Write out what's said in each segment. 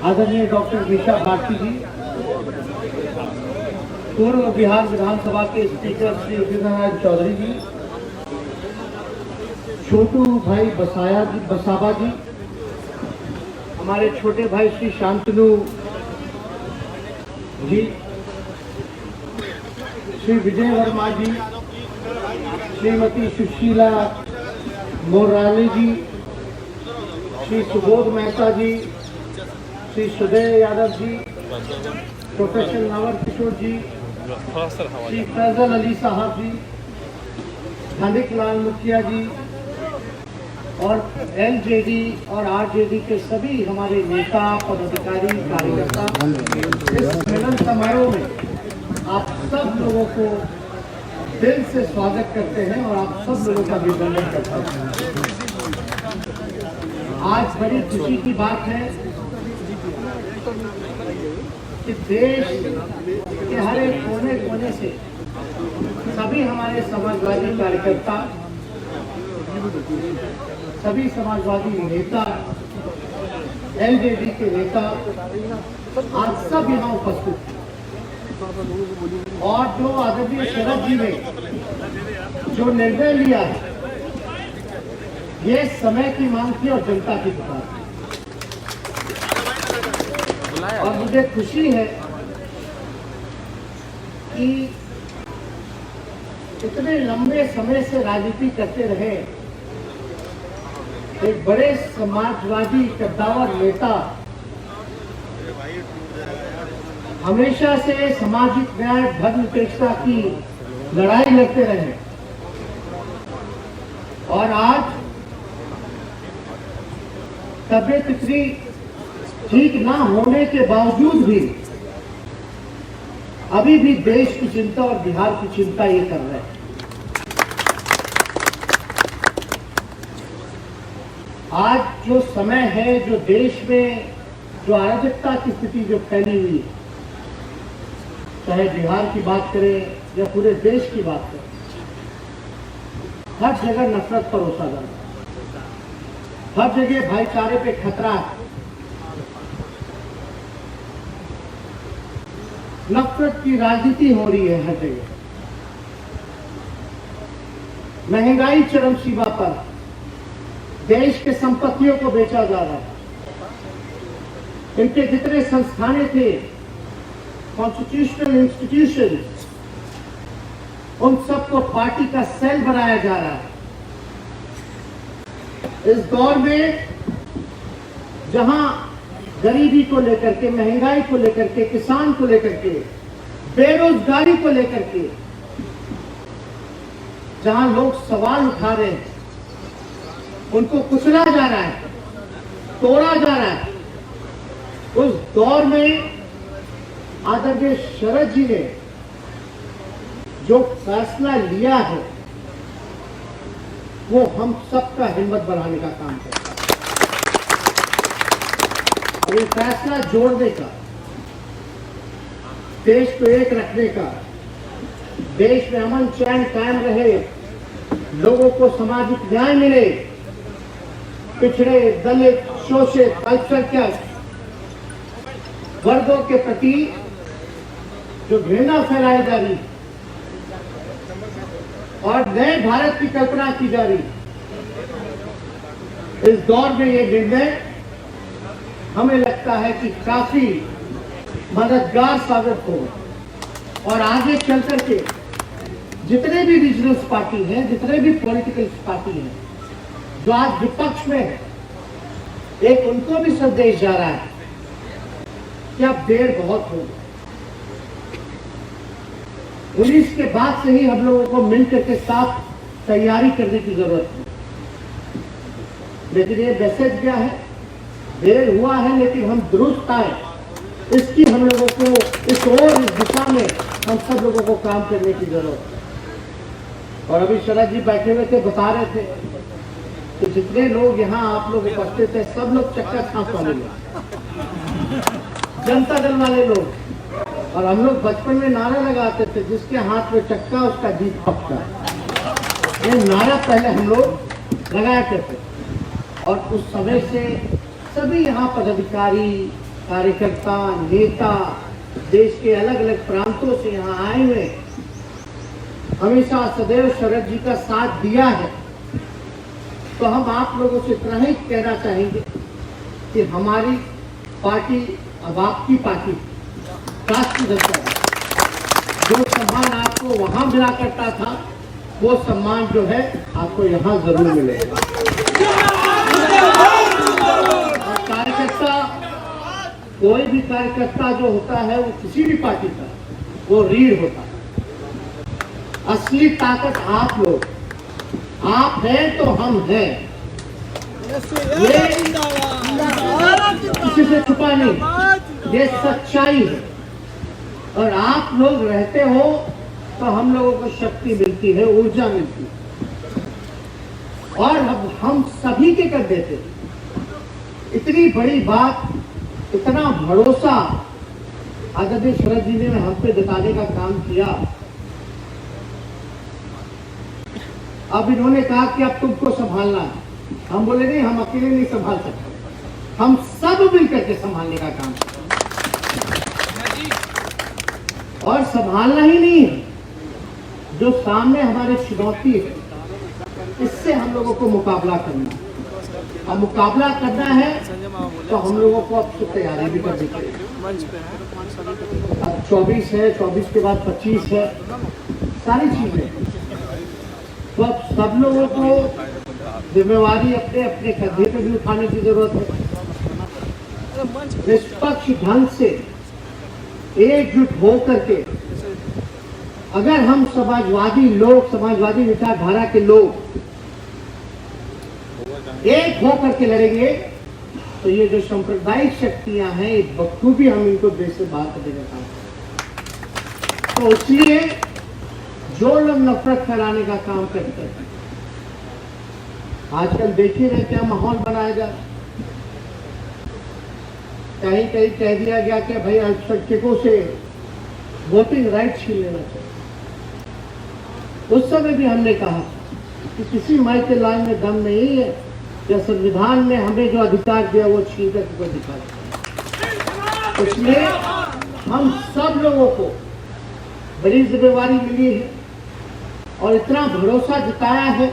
आदरणीय डॉक्टर मीशा भारती जी, पूर्व बिहार विधानसभा के स्पीकर श्री उदित नारायण चौधरी जी, छोटू भाई बसाबा जी, हमारे छोटे भाई श्री शांतनु जी, श्री विजय वर्मा जी, श्रीमती सुशीला मोराली जी, श्री सुबोध मेहता जी, श्री सुदय यादव जी, प्रोफेसर नावर किशोर जी, श्री फैजल अली साहब जी, हार्दिक लाल मुखिया जी और एलजेडी और आरजेडी के सभी हमारे नेता पदाधिकारी कार्यकर्ता इस मिलन समारोह में आप सब लोगों को दिल से स्वागत करते हैं और आप सब लोगों का अभिनंदन करते हैं। आज बड़ी खुशी की बात है कि देश के हर एक कोने कोने से सभी हमारे समाजवादी कार्यकर्ता, सभी समाजवादी नेता, एलजेडी के नेता आज सब यहाँ उपस्थित हैं। और जो आदरणीय शरद जी ने जो निर्णय लिया है, ये समय की मांग थी और जनता की पुकार थी। और मुझे खुशी है कि इतने लंबे समय से राजनीति करते रहे एक बड़े समाजवादी कद्दावर नेता, हमेशा से सामाजिक न्याय धर्म निरपेक्षता की लड़ाई लड़ते रहे और आज तबियत इतनी ठीक ना होने के बावजूद भी अभी भी देश की चिंता और बिहार की चिंता ये कर रहे हैं। आज जो समय है, जो देश में जो अराजकता की स्थिति जो फैली हुई है, चाहे बिहार की बात करें या पूरे देश की बात करें, हर जगह नफरत परोसा जा रहा है, हर जगह भाईचारे पे खतरा है, नफरत की राजनीति हो रही है हर जगह, महंगाई चरम सीमा पर, देश के संपत्तियों को बेचा जा रहा है, इनके जितने संस्थानें थे, कॉन्स्टिट्यूशनल इंस्टीट्यूशन, उन सबको पार्टी का सेल बनाया जा रहा है। इस दौर में जहां गरीबी को लेकर के, महंगाई को लेकर के, किसान को लेकर के, बेरोजगारी को लेकर के जहां लोग सवाल उठा रहे हैं, उनको कुचला जा रहा है, तोड़ा जा रहा है, उस दौर में आदरणीय शरद जी ने जो फैसला लिया है वो हम सबका हिम्मत बढ़ाने का काम करता है। ये फैसला जोड़ने का, देश को एक रखने का, देश में अमन चैन कायम रहे, लोगों को सामाजिक न्याय मिले, पिछड़े, दलित, शोषित, अल्पसंख्यक वर्गों के प्रति जो घृणा फैलाई जा रही और नए भारत की कल्पना की जा रही, इस दौर में ये निर्णय हमें लगता है कि काफी मददगार साबित हो और आगे चल करके जितने भी रीजनल पार्टी हैं, जितने भी पॉलिटिकल पार्टी हैं जो आज विपक्ष में है, एक उनको भी संदेश जा रहा है कि अब देर बहुत हो गई। 19 के बाद से ही हम लोगों को मिलकर के साथ तैयारी करने की जरूरत है। लेकिन ये मैसेज क्या है, देर हुआ है लेकिन हम दुरुस्त आए, इसकी हम लोगों को इस दिशा में हम सब लोगों को काम करने की जरूरत है। और अभी शरद जी बैठे हुए थे, बता रहे थे कि जितने लोग यहाँ आप लोग उपस्थित थे, सब लोग चक्का छाप वाले लोग, जनता दल वाले लोग, और हम लोग बचपन में नारा लगाते थे, जिसके हाथ में चक्का उसका जीत पक्का। ये नारा पहले हम लोग लगाया करते थे और उस समय से सभी यहाँ पदाधिकारी, कार्यकर्ता, नेता देश के अलग अलग प्रांतों से यहाँ आए हुए हमेशा सदैव शरद जी का साथ दिया है, तो हम आप लोगों से इतना ही कहना चाहेंगे कि हमारी पार्टी अब आपकी पार्टी राष्ट्रीय जनता है। जो सम्मान आपको वहां मिला करता था, वो सम्मान जो है आपको यहाँ जरूर मिलेगा। और कार्यकर्ता, कोई भी कार्यकर्ता जो होता है वो किसी भी पार्टी का, वो रीढ़ होता है। असली ताकत आप लोग, आप हैं तो हम हैं, ये किसी से छुपा नहीं, ये सच्चाई है। और आप लोग रहते हो तो हम लोगों को शक्ति मिलती है, ऊर्जा मिलती है, और हम सभी के कर देते। इतनी बड़ी बात, इतना भरोसा आदरणीय शरद जी ने हम पे जताने का काम किया। अब इन्होंने कहा कि अब तुमको संभालना है। हम बोले नहीं, हम अकेले नहीं संभाल सकते, हम सब मिलकर के संभालने का काम करें। और संभालना ही नहीं है, जो सामने हमारे चुनौती है, इससे हम लोगों को मुकाबला करना है। अब मुकाबला करना है तो हम लोगों को अब से तैयारी भी करनी पड़ेगी। अब 24 है, 24 के बाद 25 है, सारी चीजें। तो अब सब लोगों को जिम्मेवारी अपने अपने कंधे पे भी उठाने की जरूरत है। निष्पक्ष ढंग से एकजुट होकर के अगर हम समाजवादी लोग, समाजवादी विचारधारा के लोग एक होकर के लड़ेंगे, तो ये जो सांप्रदायिक शक्तियां हैं, बखूबी हम इनको देश से बाहर कर देगा। तो इसलिए जो लोग नफरत फैलाने का काम करते हैं, आजकल देखिए ना क्या माहौल बनाया जा, कहीं कहीं कह दिया गया कि भाई अल्पसंख्यकों से वोटिंग राइट छीन लेना चाहिए। उस समय भी हमने कहा कि किसी माई के लाल में दम नहीं है, या संविधान ने हमें जो अधिकार दिया वो छीन कर कोई अधिकार। इसलिए हम सब लोगों को बड़ी जिम्मेवारी मिली है और इतना भरोसा जताया है,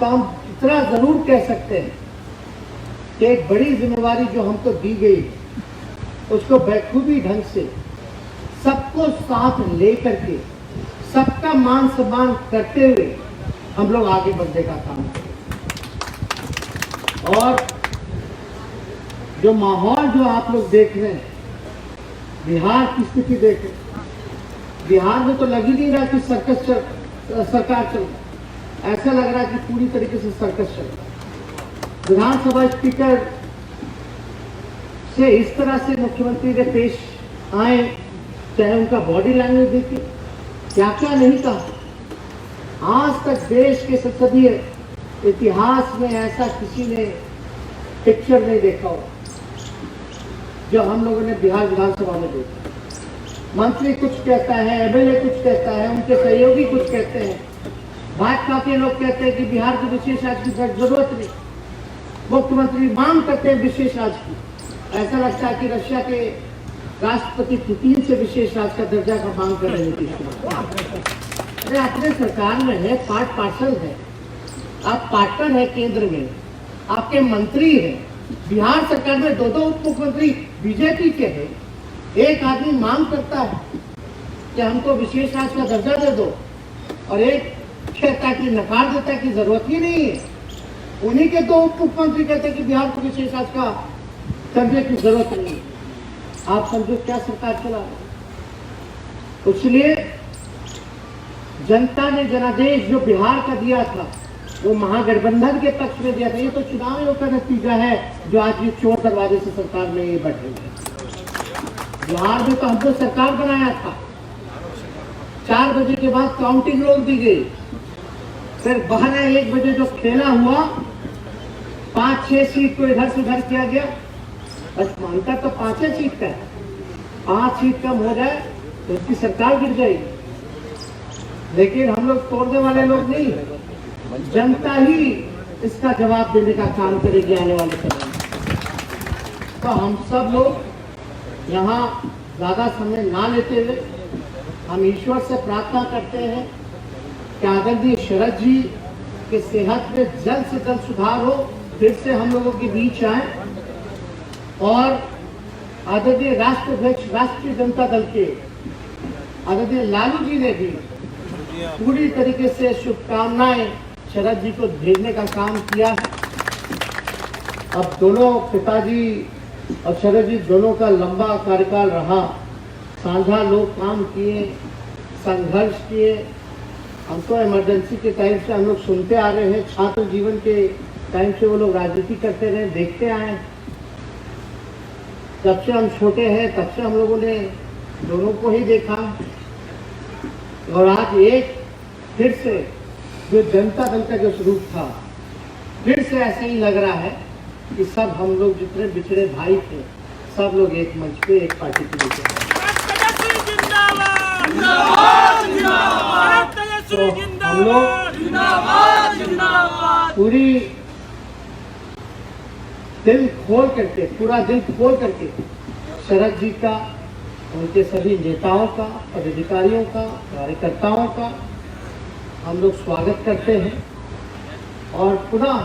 तो हम इतना जरूर कह सकते हैं कि एक बड़ी जिम्मेवारी जो हमको दी गई, उसको बखूबी ढंग से सबको साथ लेकर के, सबका मान सम्मान करते हुए हम लोग आगे बढ़ने का काम करें। और जो माहौल जो आप लोग देख रहे हैं, बिहार की स्थिति देख रहे हैं, बिहार में तो लग ही नहीं रहा कि सरकार चल रहा, ऐसा लग रहा है कि पूरी तरीके से सर्कस चल रहा है। विधानसभा स्पीकर से इस तरह से मुख्यमंत्री ने पेश आए, चाहे उनका बॉडी लैंग्वेज देखिए, क्या क्या नहीं कहा। आज तक देश के संसदीय इतिहास में ऐसा किसी ने पिक्चर नहीं देखा हो जो हम लोगों ने बिहार विधानसभा में देखा। मंत्री कुछ कहता है, एमएलए कुछ कहता है, उनके सहयोगी कुछ कहते हैं, भाजपा के लोग कहते हैं कि बिहार की विशेष राज्य की जरूरत नहीं, मुख्यमंत्री मांग करते हैं विशेष राज्य की। ऐसा लगता है कि रशिया के राष्ट्रपति पुतिन से विशेष राज्य का दर्जा का मांग कर रहे हैं। अरे अपने सरकार में है, पार्ट पार्सल है, आप पार्टनर है, केंद्र में आपके मंत्री है। बिहार सरकार में दो उप मुख्यमंत्री बीजेपी के हैं। एक आदमी मांग करता है कि हमको विशेष राज्य का दर्जा दे दो, और एक कहता है कि नकार देता है कि जरूरत ही नहीं है। उन्हीं के दो उप मुख्यमंत्री कहते हैं कि बिहार को विशेष राज्य का दर्जे की जरूरत नहीं है। आप समझो क्या सरकार चला रहा। इसलिए जनता ने जनादेश जो बिहार का दिया था, वो महागठबंधन के पक्ष में दिया था। ये तो चुनाव का नतीजा है जो आज ये चोर दरवाजे से सरकार में ये बैठे हैं। बिहार में तो हमने सरकार बनाया था, 4 बजे के बाद काउंटिंग रोक दी गई, फिर 12-1 बजे जो खेला हुआ, 5-6 सीट को इधर से उधर किया गया। बस मानता तो 5 सीट का है, 5 सीट कम हो जाए तो उसकी सरकार गिर जाएगी। लेकिन हम लोग तोड़ने वाले लोग नहीं, जनता ही इसका जवाब देने का काम करेगी आने वाले समय में। तो हम सब लोग यहाँ ज़्यादा समय ना लेते हुए हम ईश्वर से प्रार्थना करते हैं कि आदरणीय शरद जी के सेहत में जल्द से जल्द सुधार हो, फिर से हम लोगों के बीच आए। और आदरणीय राष्ट्राध्यक्ष राष्ट्रीय जनता दल के आदरणीय लालू जी ने भी पूरी तरीके से शुभकामनाएं शरद जी को भेजने का काम किया है। अब दोनों पिताजी और शरद जी दोनों का लंबा कार्यकाल रहा, साझा लोग काम किए, संघर्ष किए। हम तो इमरजेंसी के टाइम से हम लोग सुनते आ रहे हैं, छात्र जीवन के टाइम से वो लोग राजनीति करते रहे, देखते आए। जब से हम छोटे हैं तब से हम लोगों ने दोनों को ही देखा। और आज एक फिर से जो जनता दल का जो स्वरूप था, फिर से ऐसा ही लग रहा है कि सब हम लोग जितने बिछड़े भाई थे, सब लोग एक मंच पे एक पार्टी के नीचे हैं। तो हम लोग पूरी दिल खोल करके, पूरा दिल खोल करके शरद जी का, उनके सभी नेताओं का, पदाधिकारियों का, कार्यकर्ताओं का हम लोग स्वागत करते हैं। और पुनः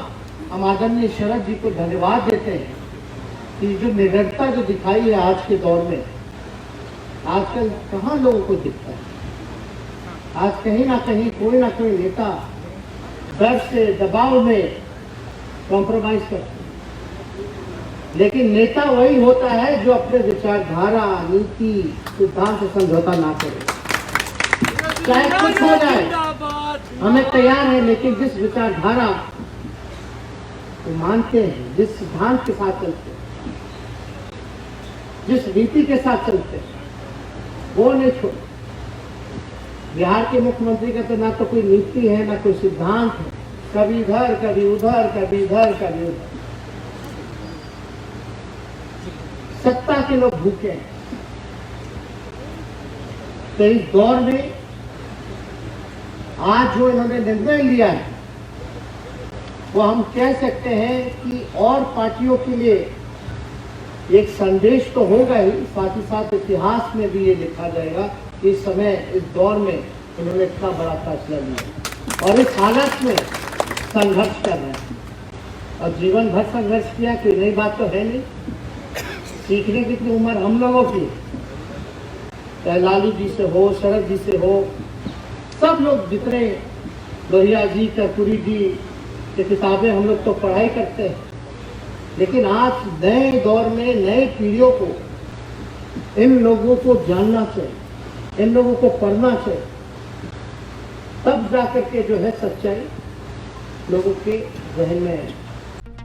हम आदरणीय शरद जी को धन्यवाद देते हैं कि जो निडरता जो दिखाई है आज के दौर में, आजकल कहाँ लोगों को दिखता है। आज कहीं ना कहीं कोई ना कोई नेता डर से, दबाव में कॉम्प्रोमाइज करता है, लेकिन नेता वही होता है जो अपने विचारधारा, नीति, सिद्धांत से समझौता ना करे, चाहे कुछ हो जाए। हमें तैयार है, लेकिन जिस विचारधारा को मानते हैं, जिस सिद्धांत के साथ चलते हैं, जिस नीति के साथ चलते हैं, वो नहीं छोड़। बिहार के मुख्यमंत्री का तो ना तो कोई नीति है, ना कोई सिद्धांत है, कभी इधर कभी उधर, कभी इधर कभी उधर। सत्ता के लोग भूखे हैं। तो इस दौर में आज जो इन्होंने निर्णय लिया है, वो हम कह सकते हैं कि और पार्टियों के लिए एक संदेश तो होगा ही, साथ ही साथ इतिहास में भी ये लिखा जाएगा कि इस समय, इस दौर में इन्होंने इतना बड़ा फैसला लिया और इस हालत में संघर्ष कर रहे हैं। और जीवन भर संघर्ष किया, कोई नई बात तो है नहीं। सीखने की इतनी उम्र हम लोगों की, चाहे लालू जी से हो, शरद जी से हो, सब लोग जितने, लोहिया जी, कर्पूरी जी की किताबें हम लोग तो पढ़ाई करते हैं, लेकिन आज नए दौर में नए पीढ़ियों को इन लोगों को जानना चाहिए, इन लोगों को पढ़ना चाहिए, तब जाकर के जो है सच्चाई लोगों के जहन में है।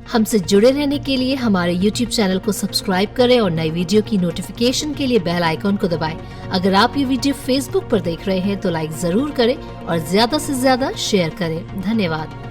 हमसे जुड़े रहने के लिए हमारे YouTube चैनल को सब्सक्राइब करें और नई वीडियो की नोटिफिकेशन के लिए बेल आइकॉन को दबाएं। अगर आप ये वीडियो Facebook पर देख रहे हैं तो लाइक जरूर करें और ज्यादा से ज्यादा शेयर करें। धन्यवाद।